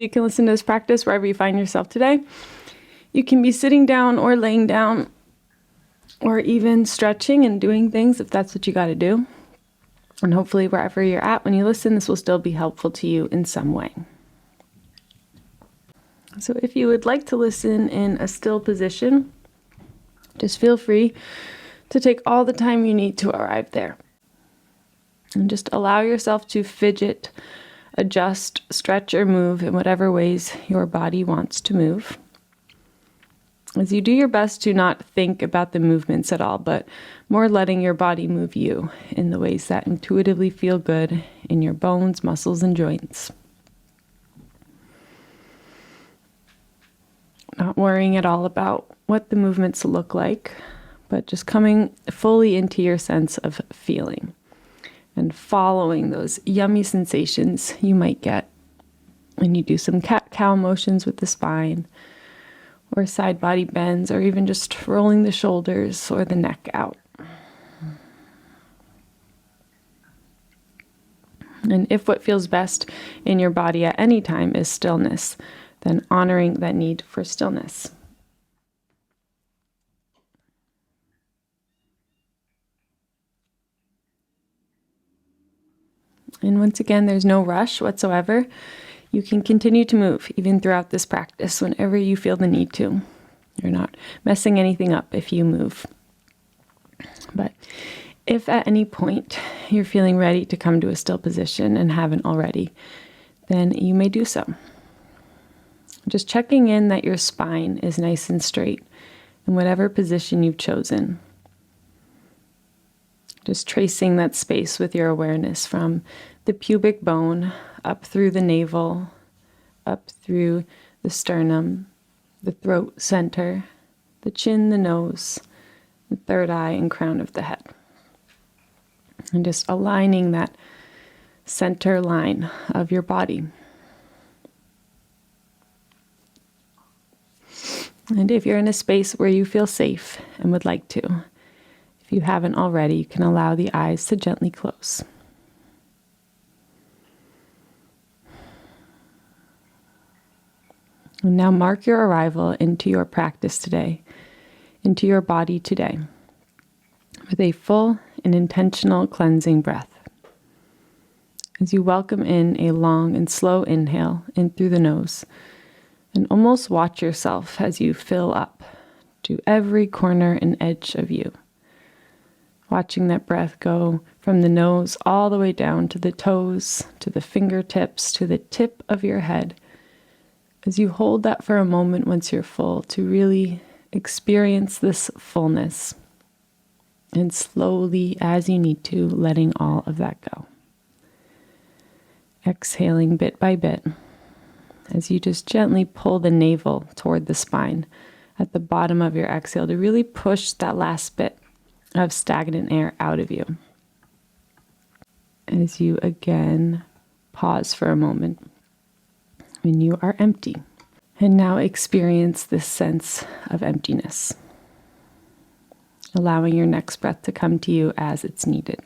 You can listen to this practice wherever you find yourself today. You can be sitting down or laying down, or even stretching and doing things if that's what you got to do. And hopefully wherever you're at when you listen, this will still be helpful to you in some way. So if you would like to listen in a still position, just feel free to take all the time you need to arrive there. And just allow yourself to fidget, adjust, stretch, or move in whatever ways your body wants to move. As you do your best to not think about the movements at all, but more letting your body move you in the ways that intuitively feel good in your bones, muscles, and joints. Not worrying at all about what the movements look like, but just coming fully into your sense of feeling and following those yummy sensations you might get when you do some cat-cow motions with the spine, or side body bends, or even just rolling the shoulders or the neck out. And if what feels best in your body at any time is stillness, then honoring that need for stillness. And once again, there's no rush whatsoever. You can continue to move even throughout this practice whenever you feel the need to. You're not messing anything up if you move. But if at any point you're feeling ready to come to a still position and haven't already, then you may do so. Just checking in that your spine is nice and straight in whatever position you've chosen. Just tracing that space with your awareness from the pubic bone up through the navel, up through the sternum, the throat center, the chin, the nose, the third eye, and crown of the head. And just aligning that center line of your body. And if you're in a space where you feel safe and would like to, if you haven't already, you can allow the eyes to gently close. And now mark your arrival into your practice today, into your body today, with a full and intentional cleansing breath. As you welcome in a long and slow inhale in through the nose, and almost watch yourself as you fill up to every corner and edge of you. Watching that breath go from the nose all the way down to the toes, to the fingertips, to the tip of your head. As you hold that for a moment once you're full, to really experience this fullness. And slowly, as you need to, letting all of that go. Exhaling bit by bit, as you just gently pull the navel toward the spine at the bottom of your exhale to really push that last bit of stagnant air out of you. As you again pause for a moment when you are empty. And now experience this sense of emptiness, allowing your next breath to come to you as it's needed.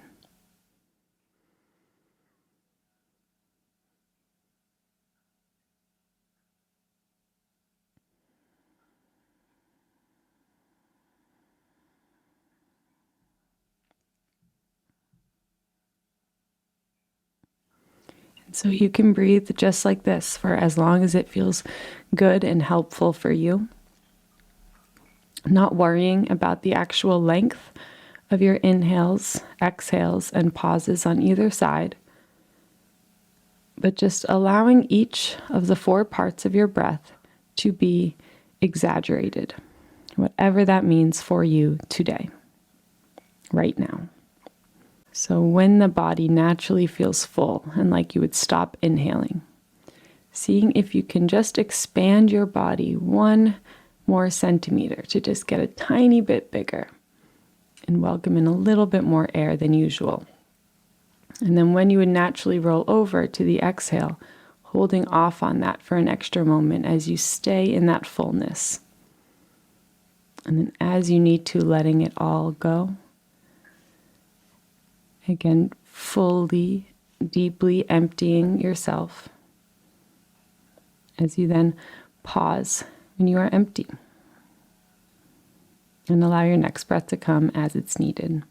So you can breathe just like this for as long as it feels good and helpful for you. Not worrying about the actual length of your inhales, exhales, and pauses on either side, but just allowing each of the 4 parts of your breath to be exaggerated, whatever that means for you today, right now. So when the body naturally feels full and like you would stop inhaling, seeing if you can just expand your body 1 more centimeter to just get a tiny bit bigger and welcome in a little bit more air than usual. And then when you would naturally roll over to the exhale, holding off on that for an extra moment as you stay in that fullness. And then as you need to, letting it all go. Again, fully, deeply emptying yourself. as you then pause when you are empty. And allow your next breath to come as it's needed.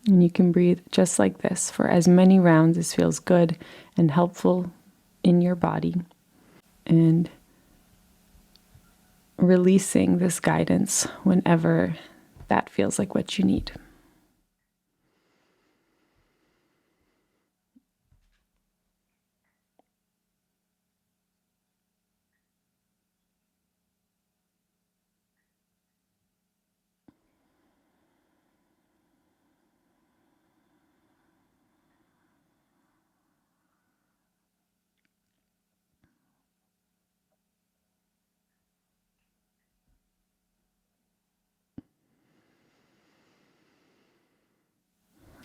And you can breathe just like this for as many rounds as feels good and helpful in your body. And releasing this guidance whenever that feels like what you need.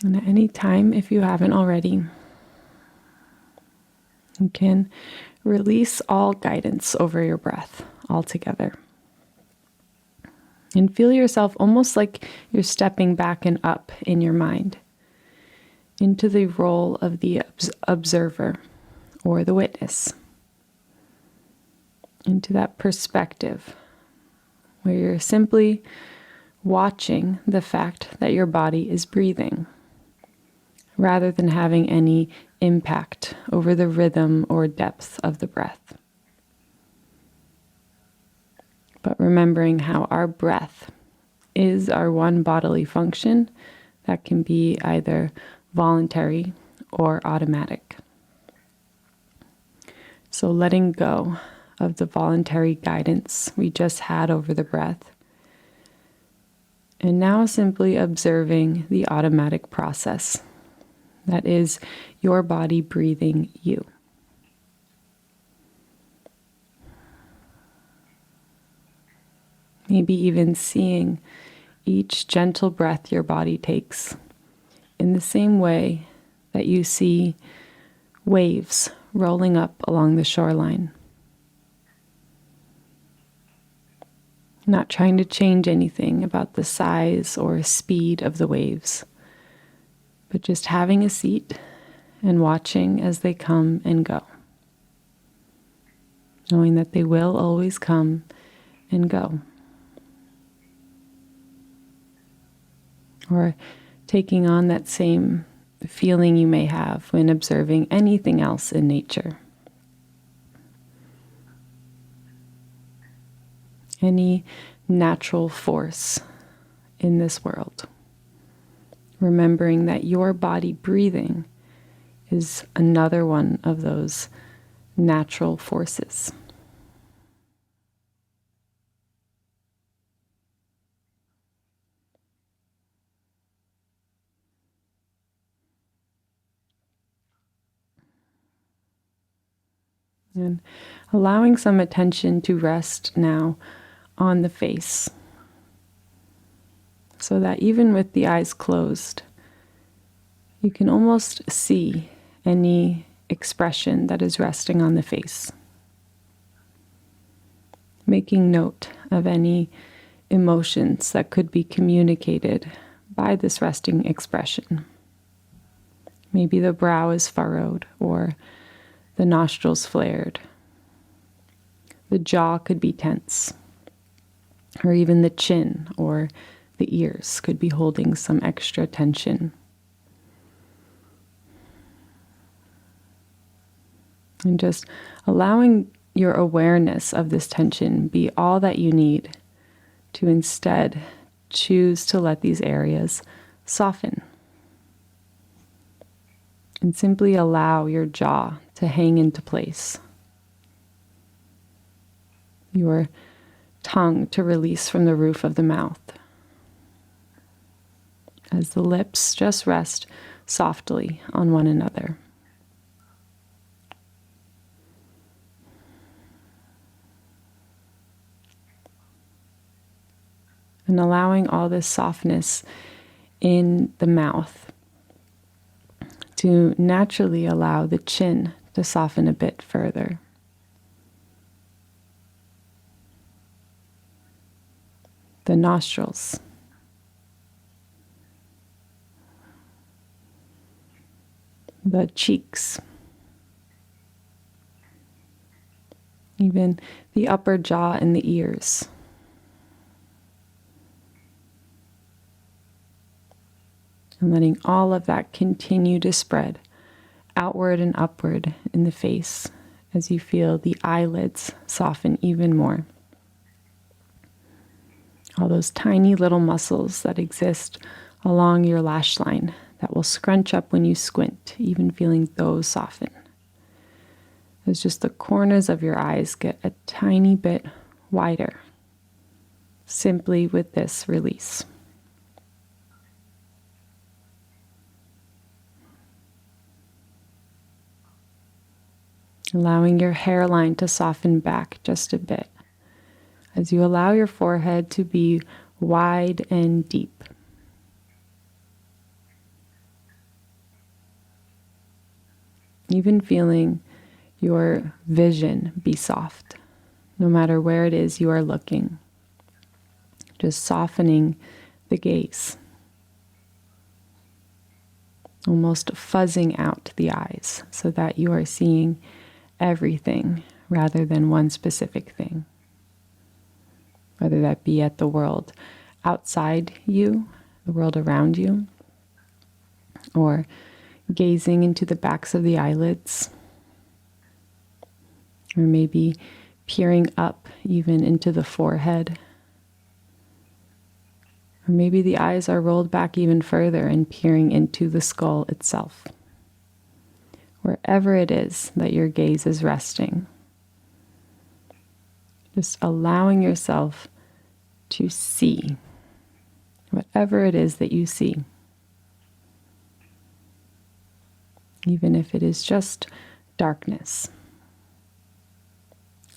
And at any time, if you haven't already, you can release all guidance over your breath altogether. And feel yourself almost like you're stepping back and up in your mind into the role of the observer or the witness, into that perspective where you're simply watching the fact that your body is breathing, rather than having any impact over the rhythm or depth of the breath. But remembering how our breath is our one bodily function that can be either voluntary or automatic. So letting go of the voluntary guidance we just had over the breath, and now simply observing the automatic process that is your body breathing you. Maybe even seeing each gentle breath your body takes in the same way that you see waves rolling up along the shoreline. Not trying to change anything about the size or speed of the waves, but just having a seat and watching as they come and go, knowing that they will always come and go. Or taking on that same feeling you may have when observing anything else in nature. Any natural force in this world. Remembering that your body breathing is another one of those natural forces. And allowing some attention to rest now on the face, so that even with the eyes closed, you can almost see any expression that is resting on the face. Making note of any emotions that could be communicated by this resting expression. Maybe the brow is furrowed or the nostrils flared. The jaw could be tense, or even the chin or the ears could be holding some extra tension. And just allowing your awareness of this tension be all that you need to instead choose to let these areas soften. And simply allow your jaw to hang into place. Your tongue to release from the roof of the mouth, as the lips just rest softly on one another. And allowing all this softness in the mouth to naturally allow the chin to soften a bit further. The nostrils. The cheeks. even the upper jaw and the ears. And letting all of that continue to spread outward and upward in the face as you feel the eyelids soften even more. All those tiny little muscles that exist along your lash line that will scrunch up when you squint, even feeling those soften. As just the corners of your eyes get a tiny bit wider, simply with this release. Allowing your hairline to soften back just a bit as you allow your forehead to be wide and deep. Even feeling your vision be soft, no matter where it is you are looking. Just softening the gaze. Almost fuzzing out the eyes so that you are seeing everything rather than one specific thing. Whether that be at the world outside you, the world around you, or gazing into the backs of the eyelids, or maybe peering up even into the forehead, or maybe the eyes are rolled back even further and peering into the skull itself. Wherever it is that your gaze is resting, just allowing yourself to see whatever it is that you see. Even if it is just darkness,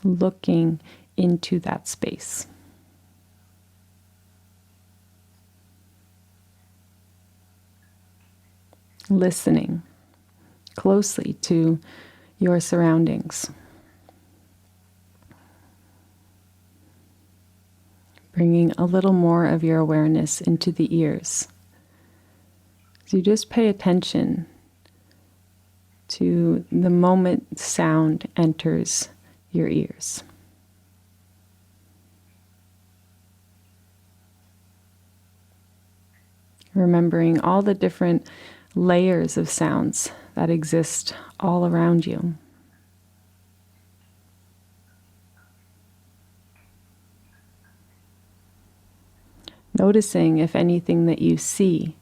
looking into that space. Listening closely to your surroundings. Bringing a little more of your awareness into the ears. So you just pay attention to the moment sound enters your ears. Remembering all the different layers of sounds that exist all around you. Noticing if anything that you see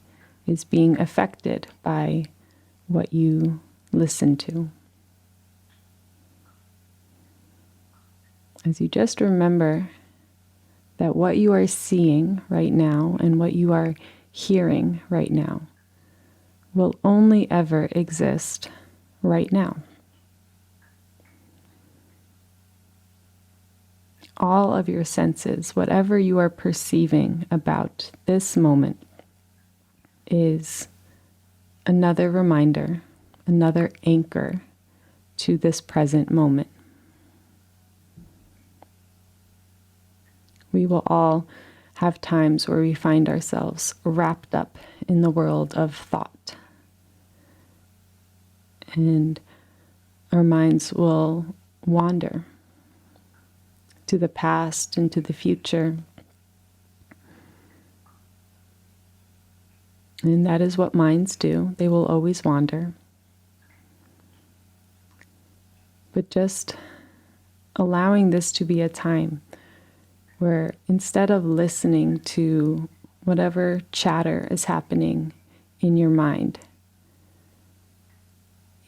is being affected by what you listen to. As you just remember that what you are seeing right now and what you are hearing right now will only ever exist right now. All of your senses, whatever you are perceiving about this moment, is another reminder, another anchor to this present moment. We will all have times where we find ourselves wrapped up in the world of thought. And our minds will wander to the past and to the future. And that is what minds do. They will always wander. But just allowing this to be a time where instead of listening to whatever chatter is happening in your mind,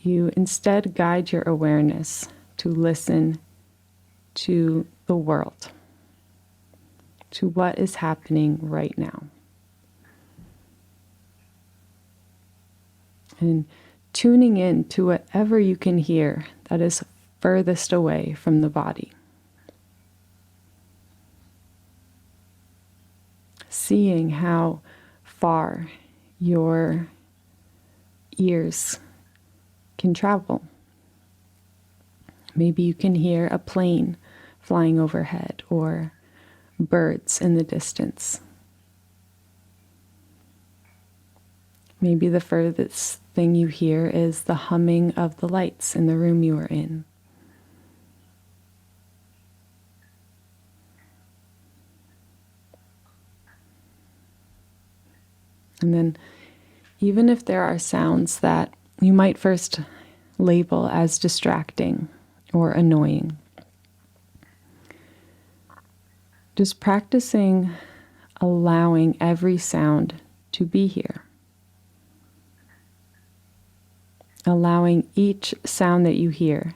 you instead guide your awareness to listen to the world, to what is happening right now. And tuning in to whatever you can hear that is furthest away from the body. Seeing how far your ears can travel. Maybe you can hear a plane flying overhead or birds in the distance. Maybe the furthest thing you hear is the humming of the lights in the room you are in. And then even if there are sounds that you might first label as distracting or annoying, just practicing allowing every sound to be here. Allowing each sound that you hear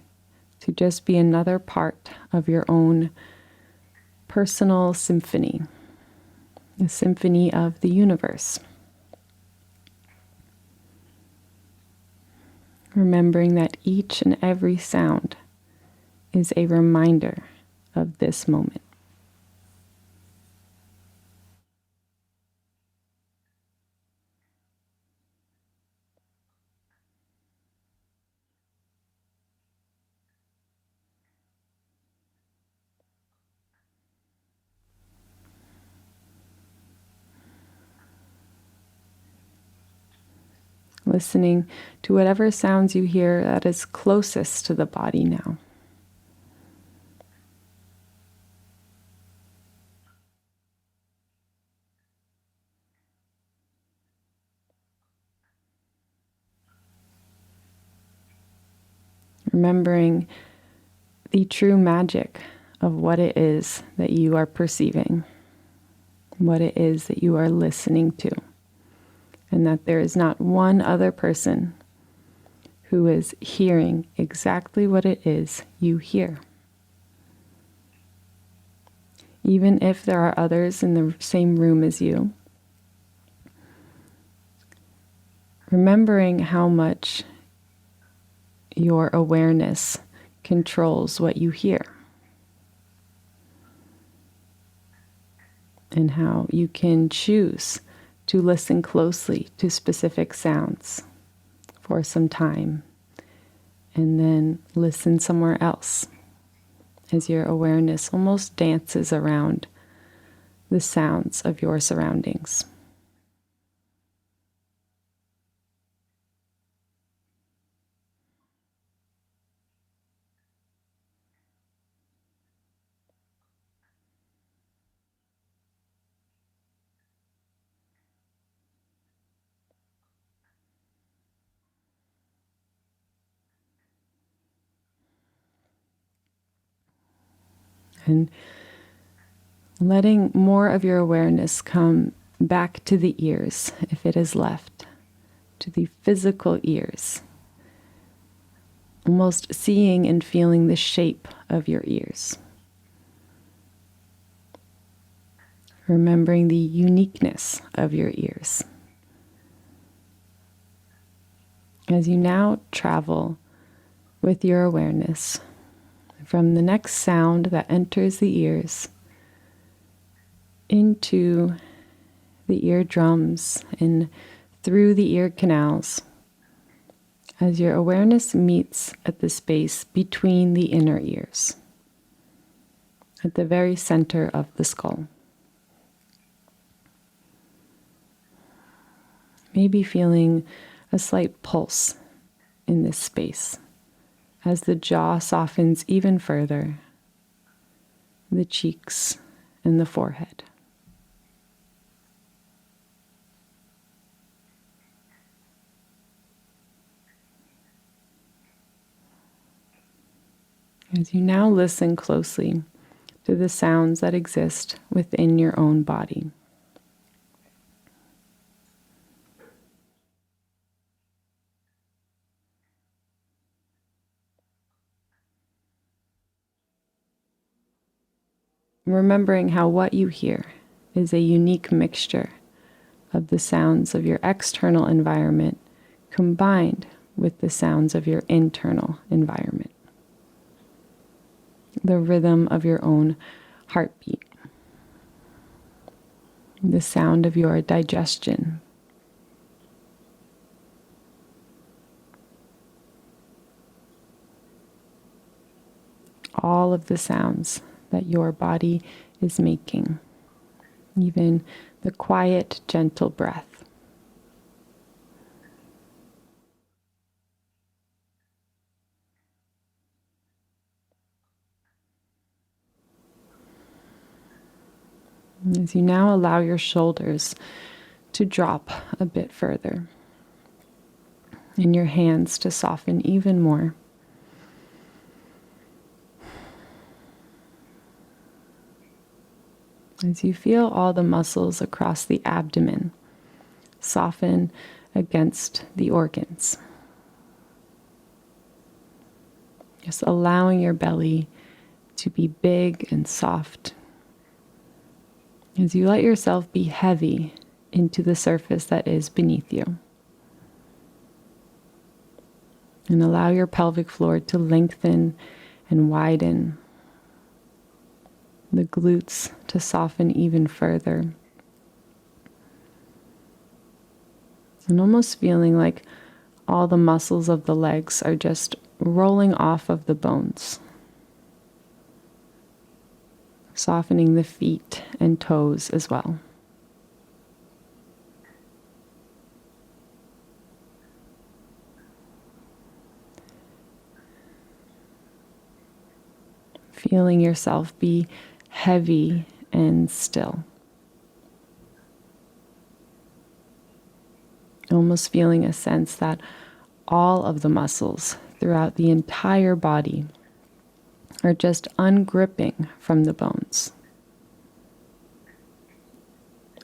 to just be another part of your own personal symphony, the symphony of the universe. Remembering that each and every sound is a reminder of this moment. Listening to whatever sounds you hear that is closest to the body now. Remembering the true magic of what it is that you are perceiving, what it is that you are listening to, and that there is not one other person who is hearing exactly what it is you hear. Even if there are others in the same room as you, remembering how much your awareness controls what you hear, and how you can choose to listen closely to specific sounds for some time, and then listen somewhere else as your awareness almost dances around the sounds of your surroundings. And letting more of your awareness come back to the ears, if it is left, to the physical ears. Almost seeing and feeling the shape of your ears. Remembering the uniqueness of your ears. As you now travel with your awareness from the next sound that enters the ears into the eardrums and through the ear canals, as your awareness meets at the space between the inner ears, at the very center of the skull. Maybe feeling a slight pulse in this space as the jaw softens even further, the cheeks and the forehead. As you now listen closely to the sounds that exist within your own body. Remembering how what you hear is a unique mixture of the sounds of your external environment combined with the sounds of your internal environment. The rhythm of your own heartbeat, the sound of your digestion, all of the sounds that your body is making, even the quiet, gentle breath. As you now allow your shoulders to drop a bit further, and your hands to soften even more. As you feel all the muscles across the abdomen soften against the organs. Just allowing your belly to be big and soft. As you let yourself be heavy into the surface that is beneath you. And allow your pelvic floor to lengthen and widen. The glutes to soften even further. And almost feeling like all the muscles of the legs are just rolling off of the bones. Softening the feet and toes as well. Feeling yourself be heavy and still. Almost feeling a sense that all of the muscles throughout the entire body are just ungripping from the bones.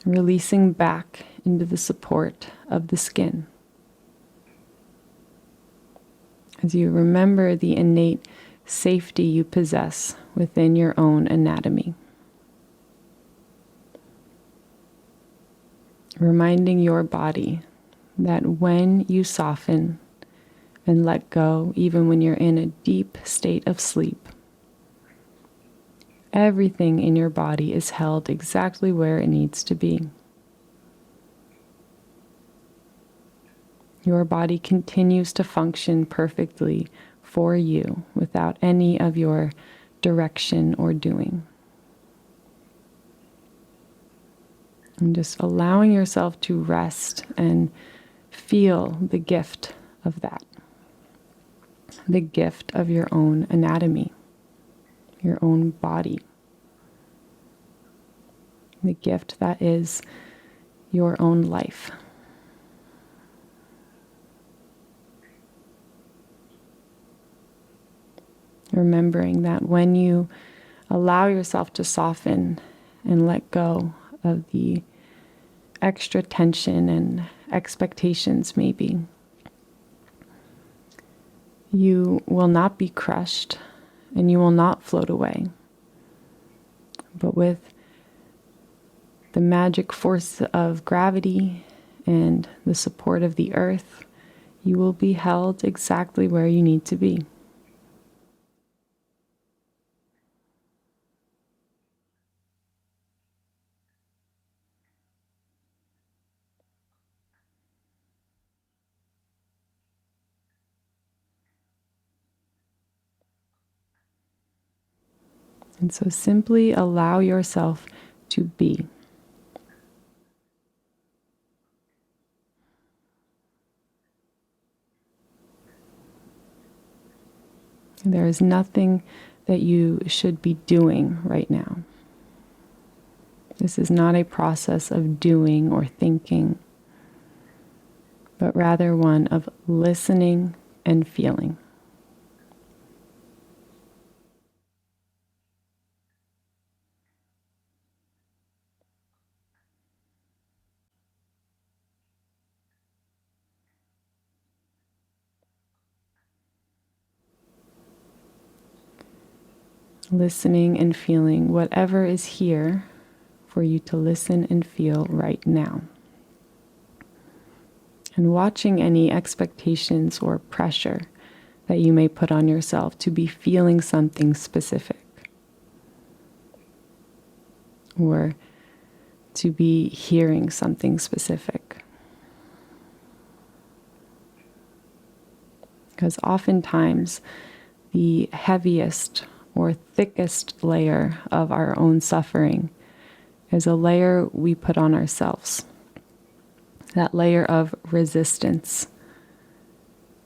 Releasing back into the support of the skin. As you remember the innate safety you possess within your own anatomy. Reminding your body that when you soften and let go, even when you're in a deep state of sleep, everything in your body is held exactly where it needs to be. Your body continues to function perfectly for you without any of your direction or doing. And just allowing yourself to rest and feel the gift of that. The gift of your own anatomy, your own body. The gift that is your own life. Remembering that when you allow yourself to soften and let go of the extra tension and expectations maybe, you will not be crushed and you will not float away. But with the magic force of gravity and the support of the earth, you will be held exactly where you need to be. And so simply allow yourself to be. There is nothing that you should be doing right now. This is not a process of doing or thinking, but rather one of listening and feeling. Listening and feeling whatever is here for you to listen and feel right now. And watching any expectations or pressure that you may put on yourself to be feeling something specific. Or to be hearing something specific. Because oftentimes the heaviest or thickest layer of our own suffering is a layer we put on ourselves. That layer of resistance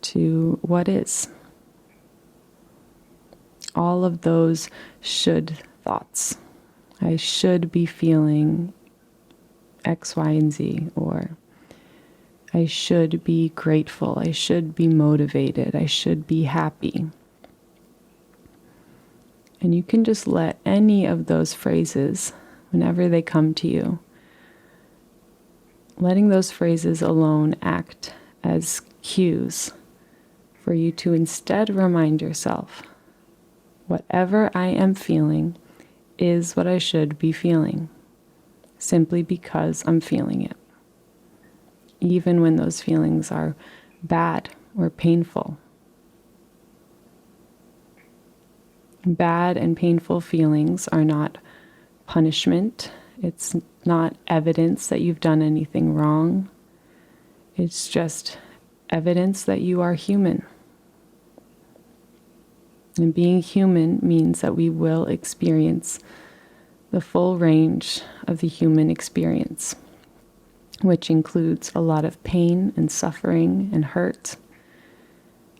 to what is. All of those should thoughts. I should be feeling X, Y, and Z, or I should be grateful, I should be motivated, I should be happy. And you can just let any of those phrases, whenever they come to you, letting those phrases alone act as cues for you to instead remind yourself, whatever I am feeling is what I should be feeling, simply because I'm feeling it, even when those feelings are bad or painful. Bad and painful feelings are not punishment. It's not evidence that you've done anything wrong. It's just evidence that you are human. And being human means that we will experience the full range of the human experience, which includes a lot of pain and suffering and hurt,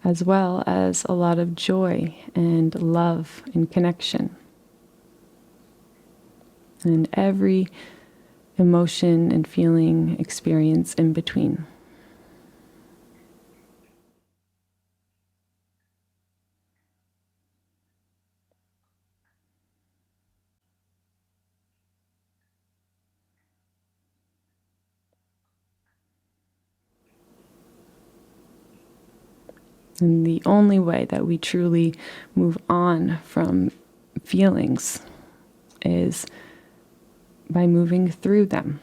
as well as a lot of joy and love and connection. And every emotion and feeling experience in between. And the only way that we truly move on from feelings is by moving through them.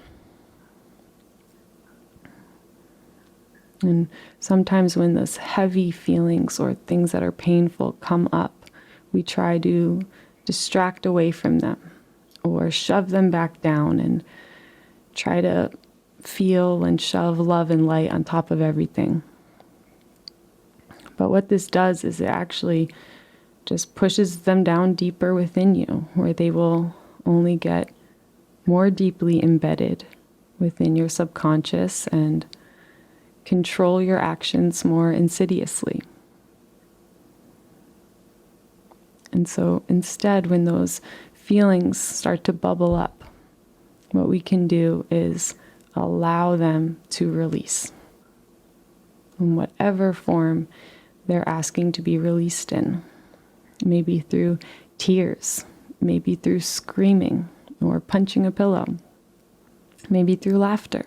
And sometimes when those heavy feelings or things that are painful come up, we try to distract away from them or shove them back down and try to feel and shove love and light on top of everything. But what this does is it actually just pushes them down deeper within you, where they will only get more deeply embedded within your subconscious and control your actions more insidiously. And so instead, when those feelings start to bubble up, what we can do is allow them to release in whatever form they're asking to be released in. Maybe through tears, maybe through screaming or punching a pillow, maybe through laughter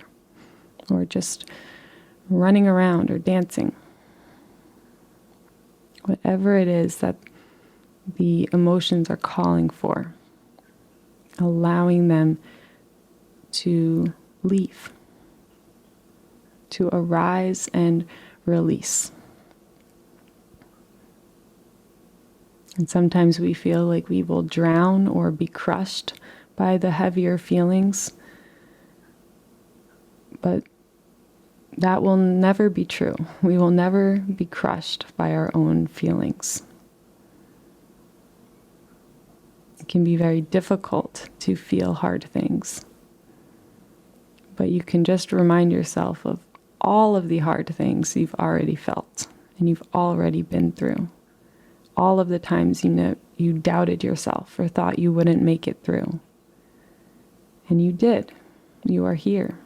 or just running around or dancing. Whatever it is that the emotions are calling for, allowing them to leave, to arise and release. And sometimes we feel like we will drown or be crushed by the heavier feelings, but that will never be true. We will never be crushed by our own feelings. It can be very difficult to feel hard things, but you can just remind yourself of all of the hard things you've already felt and you've already been through. All of the times you doubted yourself or thought you wouldn't make it through. And you did. You are here.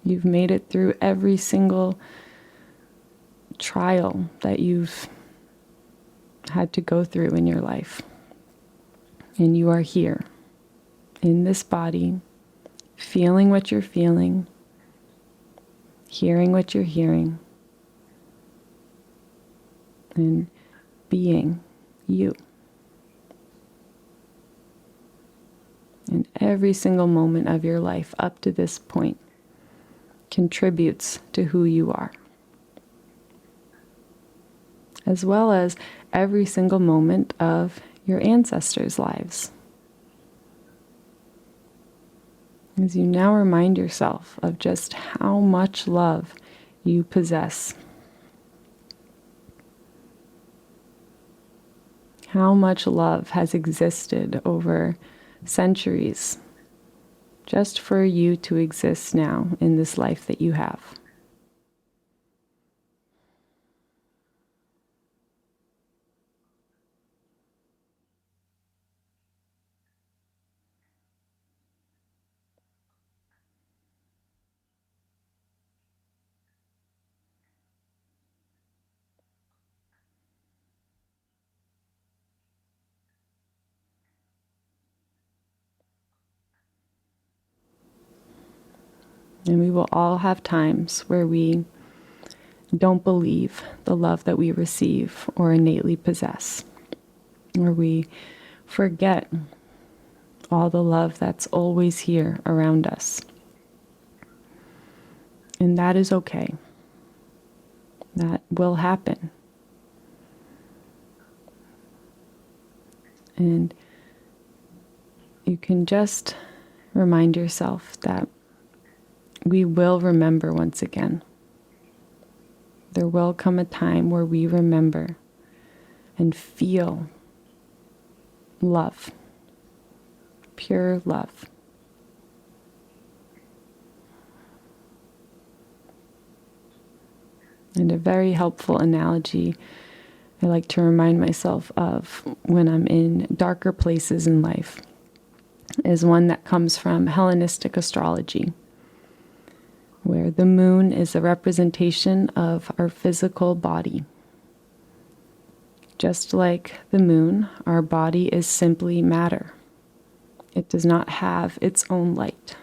You've made it through every single trial that you've had to go through in your life. And you are here, in this body, feeling what you're feeling, hearing what you're hearing, and being you. And every single moment of your life up to this point contributes to who you are, as well as every single moment of your ancestors' lives. As you now remind yourself of just how much love you possess, how much love has existed over centuries just for you to exist now in this life that you have. And we will all have times where we don't believe the love that we receive or innately possess, or we forget all the love that's always here around us. And that is okay. That will happen. And you can just remind yourself that we will remember once again. There will come a time where we remember and feel love, pure love. And a very helpful analogy I like to remind myself of when I'm in darker places in life is one that comes from Hellenistic Astrology, where the moon is a representation of our physical body. Just like the moon, our body is simply matter. It does not have its own light,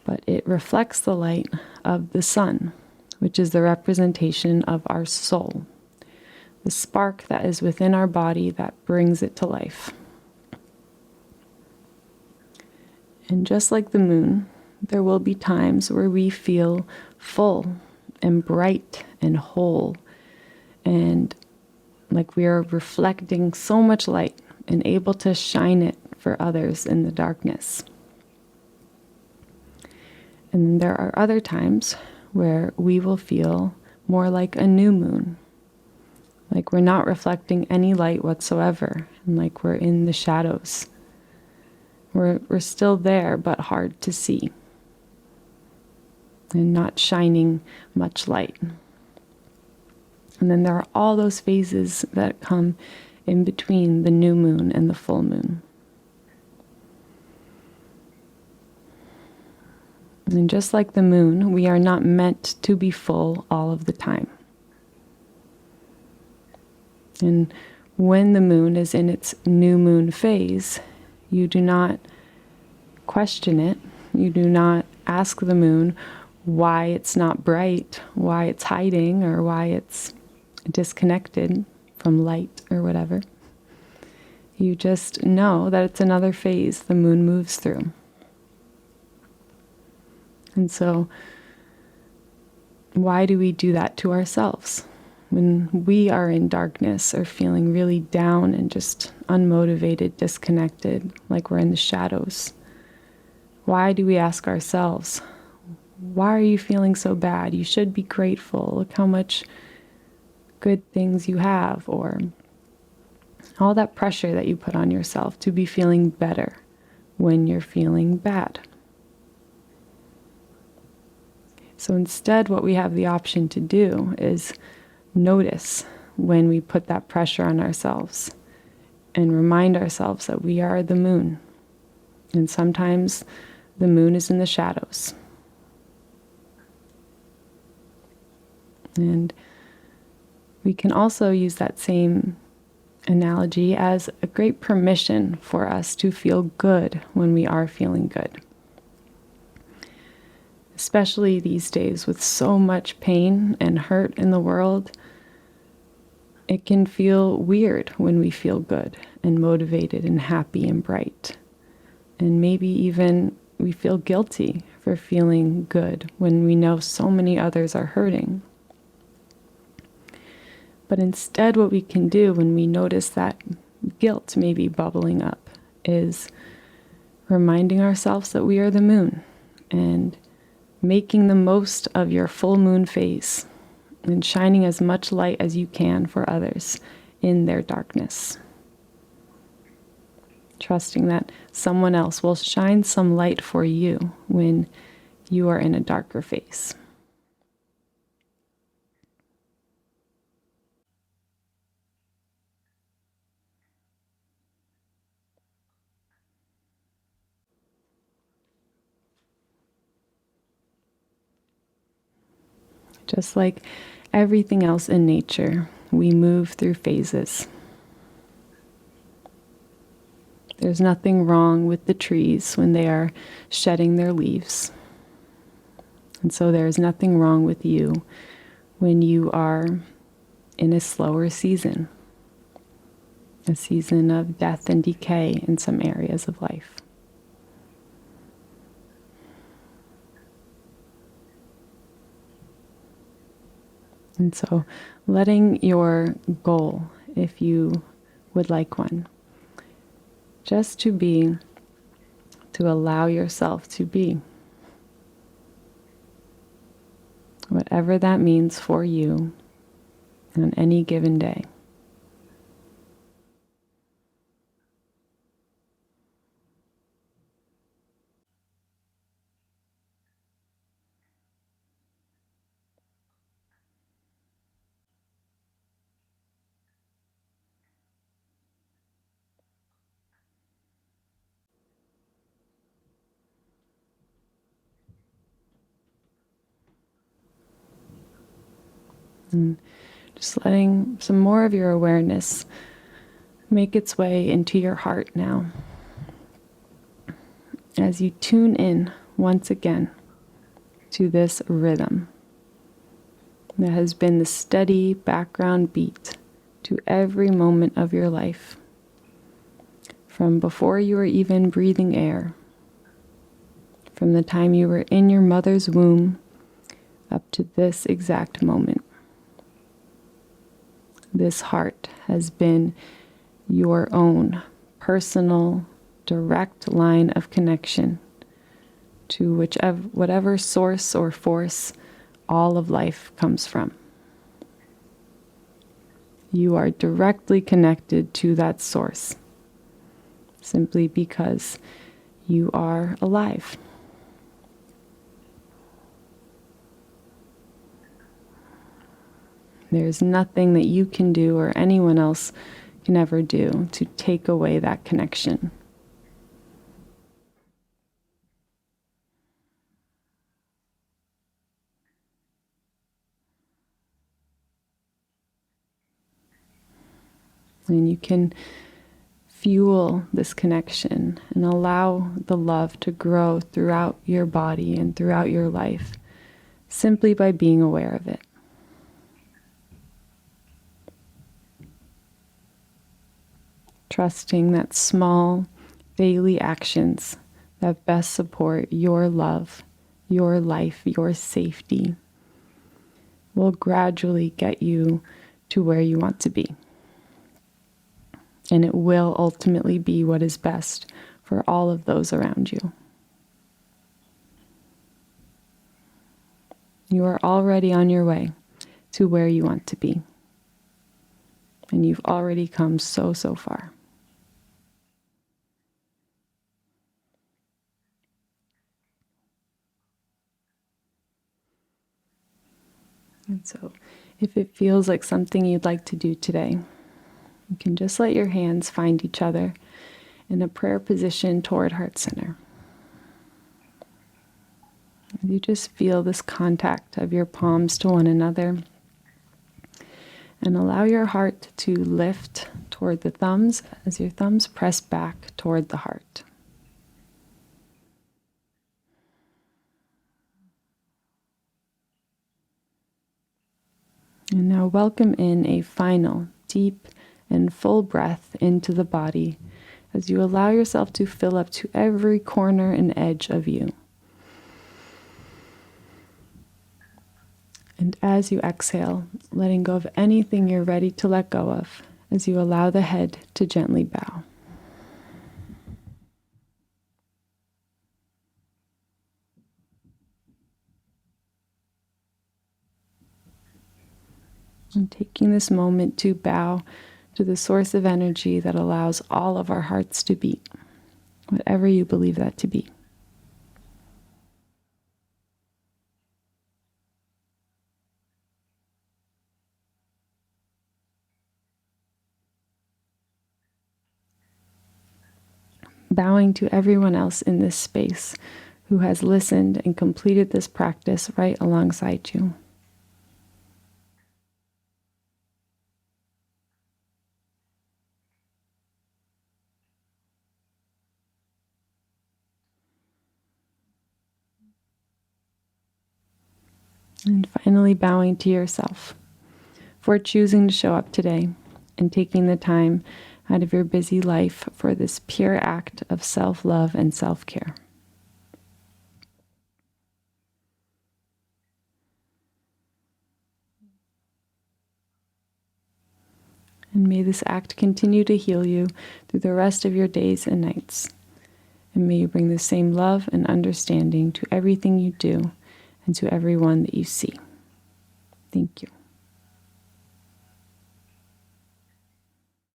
but it reflects the light of the sun, which is the representation of our soul, the spark that is within our body that brings it to life. And just like the moon, there will be times where we feel full and bright and whole and like we are reflecting so much light and able to shine it for others in the darkness. And there are other times where we will feel more like a new moon, like we're not reflecting any light whatsoever, and like we're in the shadows. We're still there, but hard to see, and not shining much light. And then there are all those phases that come in between the new moon and the full moon. And just like the moon, we are not meant to be full all of the time. And when the moon is in its new moon phase, you do not question it. You do not ask the moon why it's not bright, why it's hiding, or why it's disconnected from light or whatever. You just know that it's another phase the moon moves through. And so, why do we do that to ourselves? When we are in darkness or feeling really down and just unmotivated, disconnected, like we're in the shadows, why do we ask ourselves, why are you feeling so bad? You should be grateful. Look how much good things you have, or all that pressure that you put on yourself to be feeling better when you're feeling bad. So instead, what we have the option to do is notice when we put that pressure on ourselves and remind ourselves that we are the moon. And sometimes the moon is in the shadows. And we can also use that same analogy as a great permission for us to feel good when we are feeling good. Especially these days with so much pain and hurt in the world, it can feel weird when we feel good and motivated and happy and bright. And maybe even we feel guilty for feeling good when we know so many others are hurting. But instead, what we can do when we notice that guilt may be bubbling up is reminding ourselves that we are the moon and making the most of your full moon phase and shining as much light as you can for others in their darkness. Trusting that someone else will shine some light for you when you are in a darker phase. Just like everything else in nature, we move through phases. There's nothing wrong with the trees when they are shedding their leaves. And so there's nothing wrong with you when you are in a slower season, a season of death and decay in some areas of life. And so letting your goal, if you would like one, just to be, to allow yourself to be, whatever that means for you on any given day. And just letting some more of your awareness make its way into your heart now. As you tune in once again to this rhythm that has been the steady background beat to every moment of your life, from before you were even breathing air, from the time you were in your mother's womb up to this exact moment. This heart has been your own personal, direct line of connection to whatever source or force all of life comes from. You are directly connected to that source simply because you are alive. There's nothing that you can do or anyone else can ever do to take away that connection. And you can fuel this connection and allow the love to grow throughout your body and throughout your life simply by being aware of it. Trusting that small daily actions that best support your love, your life, your safety will gradually get you to where you want to be. And it will ultimately be what is best for all of those around you. You are already on your way to where you want to be. And you've already come so far. And so if it feels like something you'd like to do today, you can just let your hands find each other in a prayer position toward heart center. You just feel this contact of your palms to one another and allow your heart to lift toward the thumbs as your thumbs press back toward the heart. And now welcome in a final, deep and full breath into the body as you allow yourself to fill up to every corner and edge of you. And as you exhale, letting go of anything you're ready to let go of as you allow the head to gently bow. And taking this moment to bow to the source of energy that allows all of our hearts to beat, whatever you believe that to be. Bowing to everyone else in this space who has listened and completed this practice right alongside you. And finally, bowing to yourself for choosing to show up today and taking the time out of your busy life for this pure act of self-love and self-care. And may this act continue to heal you through the rest of your days and nights. And may you bring the same love and understanding to everything you do and to everyone that you see. Thank you.